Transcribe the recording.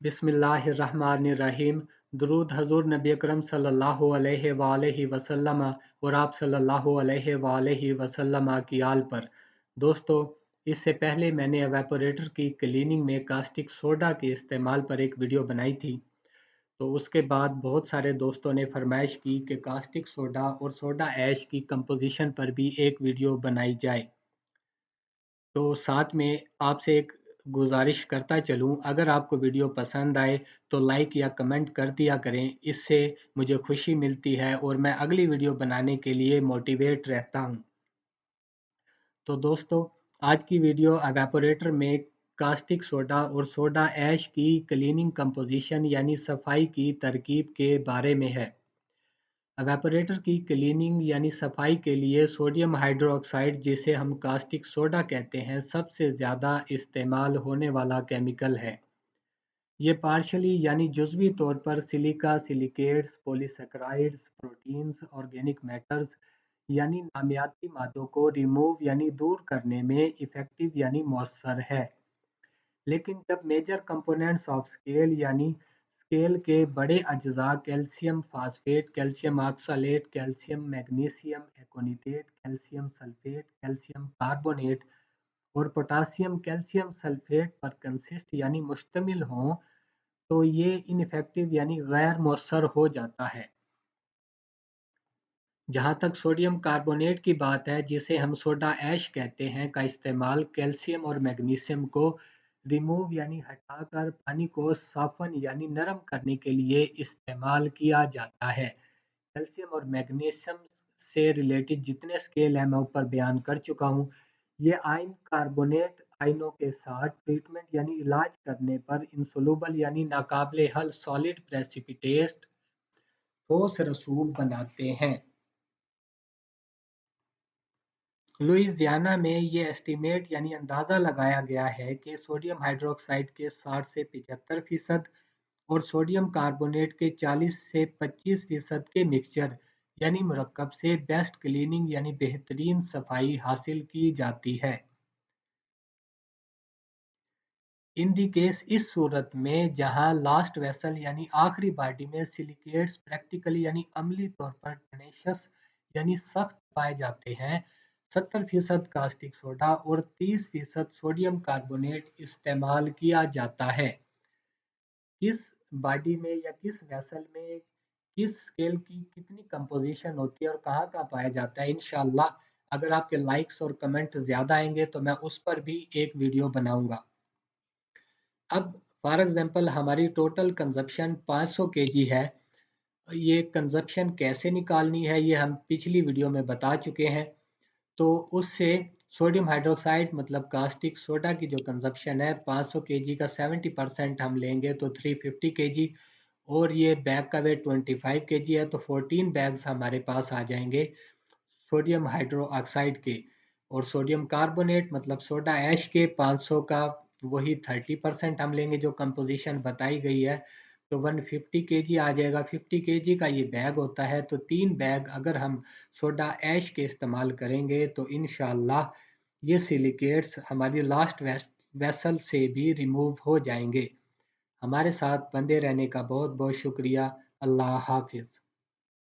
बिस्मिल्लाहिर्रहमानिर्रहीम। दुरूद हजूर नबी अकरम सल्लल्लाहु अलैहि वालैहि वसल्लम और आप सल्लल्लाहु अलैहि वालैहि वसल्लम की आल पर। दोस्तों, इससे पहले मैंने एवेपोरेटर की क्लीनिंग में कास्टिक सोडा के इस्तेमाल पर एक वीडियो बनाई थी। तो उसके बाद बहुत सारे दोस्तों ने फरमाइश की कि कास्टिक सोडा और सोडा ऐश की कंपोजिशन पर भी एक वीडियो बनाई जाए। तो साथ में आपसे एक गुजारिश करता चलूं, अगर आपको वीडियो पसंद आए तो लाइक या कमेंट कर दिया करें। इससे मुझे खुशी मिलती है और मैं अगली वीडियो बनाने के लिए मोटिवेट रहता हूं। तो दोस्तों, आज की वीडियो एवेपोरेटर में कास्टिक सोडा और सोडा ऐश की क्लीनिंग कंपोजिशन यानी सफाई की तरकीब के बारे में है। एवेपोरेटर की क्लीनिंग यानी सफाई के लिए सोडियम हाइड्रोक्साइड, जिसे हम कास्टिक सोडा कहते हैं, सबसे ज़्यादा इस्तेमाल होने वाला केमिकल है। ये पार्शली यानी जुज़वी तौर पर silica, silicates, polysaccharides, proteins, organic matters यानी नामियाती मादों को रिमूव यानी दूर करने में इफ़ेक्टिव यानी मौसर है। लेकिन जब मेजर कंपोनेंट्स ऑफ स्केल यानी स्केल के बड़े अज्जा calcium phosphate, calcium oxalate, calcium magnesium aconitate, calcium sulphate, calcium carbonate और पोटासियम कैल्शियम सल्फेट पर कंसिस्ट यानी मुश्तमिल हों, तो ये इनफेक्टिव यानी गैर मौसर हो जाता है। जहाँ तक सोडियम कार्बोनेट की बात है, जिसे हम सोडा ऐश कहते हैं, का इस्तेमाल कैल्शियम और मैग्नीशियम को रिमूव यानी हटाकर पानी को साफन यानी नरम करने के लिए इस्तेमाल किया जाता है। कैल्शियम और मैग्नीशियम से रिलेटेड जितने स्केल हैं मैं ऊपर बयान कर चुका हूँ। ये आयन कार्बोनेट आयनों के साथ ट्रीटमेंट यानी इलाज करने पर इंसोलुबल यानी नाकाबिले हल सॉलिड प्रेसिपिटेट ठोस रसूब बनाते हैं। लुइसियाना में ये एस्टीमेट यानी अंदाज़ा लगाया गया है कि सोडियम हाइड्रोक्साइड के 60 से 75% और सोडियम कार्बोनेट के 40 से 25% के मिक्सचर यानी मुरक्कब से बेस्ट क्लीनिंग यानी बेहतरीन सफाई हासिल की जाती है। इन दी केस इस सूरत में जहां लास्ट वेसल यानी आखिरी बॉडी में सिलिकेट्स प्रैक्टिकली यानी अमली तौर पर टेनेशियस यानी सख्त पाए जाते हैं, 70% कास्टिक सोडा और 30% सोडियम कार्बोनेट इस्तेमाल किया जाता है। किस बॉडी में या किस वेसल में किस स्केल की कितनी कंपोजिशन होती है और कहाँ कहाँ पाया जाता है, इंशाल्लाह अगर आपके लाइक्स और कमेंट ज़्यादा आएंगे तो मैं उस पर भी एक वीडियो बनाऊंगा। अब फॉर एग्जांपल हमारी टोटल कंजप्शन 500 केजी है। ये कंजप्शन कैसे निकालनी है ये हम पिछली वीडियो में बता चुके हैं। तो उससे सोडियम हाइड्रोक्साइड मतलब कास्टिक सोडा की जो कंजप्शन है 500 केजी का 70% हम लेंगे तो 350 केजी, और ये बैग का वेट 25 केजी है तो 14 बैग्स हमारे पास आ जाएंगे सोडियम हाइड्रो ऑक्साइड के। और सोडियम कार्बोनेट मतलब सोडा ऐश के 500 का वही 30% हम लेंगे जो कंपोजिशन बताई गई है, तो 150 केजी आ जाएगा। 50 केजी का ये बैग होता है, तो 3 बैग अगर हम सोडा ऐश के इस्तेमाल करेंगे तो इंशाल्लाह ये सिलिकेट्स हमारी लास्ट वेसल से भी रिमूव हो जाएंगे। हमारे साथ बंदे रहने का बहुत बहुत शुक्रिया। अल्लाह हाफिज़।